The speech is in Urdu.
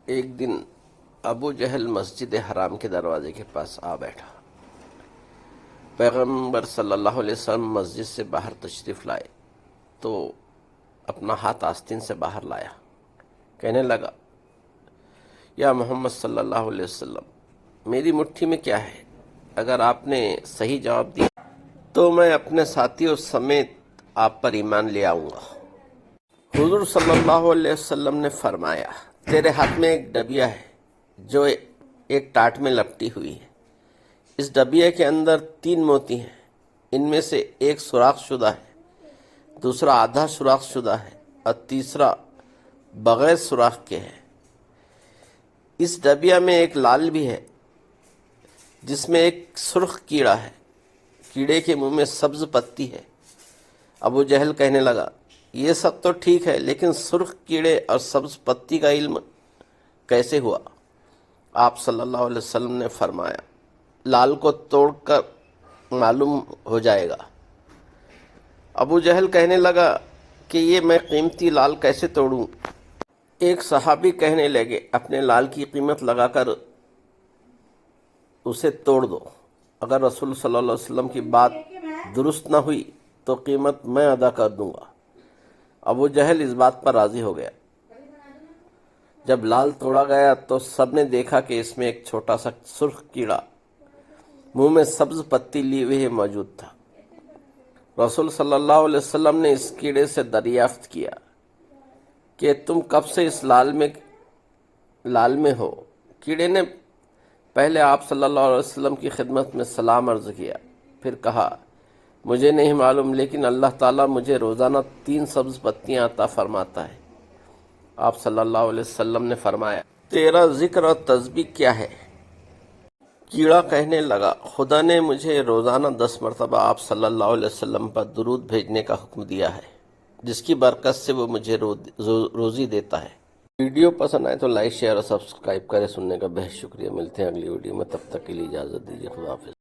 ایک دن ابو جہل مسجد حرام کے دروازے کے پاس آ بیٹھا۔ پیغمبر صلی اللہ علیہ وسلم مسجد سے باہر تشریف لائے تو اپنا ہاتھ آستین سے باہر لایا، کہنے لگا، یا محمد صلی اللہ علیہ وسلم، میری مٹھی میں کیا ہے؟ اگر آپ نے صحیح جواب دیا تو میں اپنے ساتھیوں سمیت آپ پر ایمان لے آؤں گا۔ حضور صلی اللہ علیہ وسلم نے فرمایا، تیرے ہاتھ میں ایک ڈبیا ہے جو ایک ٹاٹ میں لپٹی ہوئی ہے۔ اس ڈبیا کے اندر 3 موتی ہیں، ان میں سے ایک سوراخ شدہ ہے، دوسرا آدھا سوراخ شدہ ہے اور تیسرا بغیر سوراخ کے ہے۔ اس ڈبیا میں ایک لال بھی ہے جس میں ایک سرخ کیڑا ہے، کیڑے کے منہ میں سبز پتی ہے۔ ابو جہل کہنے لگا، یہ سب تو ٹھیک ہے، لیکن سرخ کیڑے اور سبز پتی کا علم کیسے ہوا؟ آپ صلی اللہ علیہ وسلم نے فرمایا، لال کو توڑ کر معلوم ہو جائے گا۔ ابو جہل کہنے لگا کہ یہ میں قیمتی لال کیسے توڑوں؟ ایک صحابی کہنے لگے، اپنے لال کی قیمت لگا کر اسے توڑ دو، اگر رسول صلی اللہ علیہ وسلم کی بات درست نہ ہوئی تو قیمت میں ادا کر دوں گا۔ ابو جہل اس بات پر راضی ہو گیا۔ جب لال توڑا گیا تو سب نے دیکھا کہ اس میں ایک چھوٹا سا سرخ کیڑا منہ میں سبز پتی لیے ہوئے موجود تھا۔ رسول صلی اللہ علیہ وسلم نے اس کیڑے سے دریافت کیا کہ تم کب سے اس لال میں ہو؟ کیڑے نے پہلے آپ صلی اللہ علیہ وسلم کی خدمت میں سلام عرض کیا، پھر کہا، مجھے نہیں معلوم، لیکن اللہ تعالیٰ مجھے روزانہ 3 سبز پتیاں عطا فرماتا ہے۔ آپ صلی اللہ علیہ وسلم نے فرمایا، تیرا ذکر اور تسبیح کیا ہے؟ کیڑا کہنے لگا، خدا نے مجھے روزانہ 10 مرتبہ آپ صلی اللہ علیہ وسلم پر درود بھیجنے کا حکم دیا ہے، جس کی برکت سے وہ مجھے روزی دیتا ہے۔ ویڈیو پسند آئے تو لائک، شیئر اور سبسکرائب کریں۔ سننے کا بہت شکریہ۔ ملتے ہیں اگلی ویڈیو میں، تب تک کے لیے اجازت دیجیے۔ خدا حافظ۔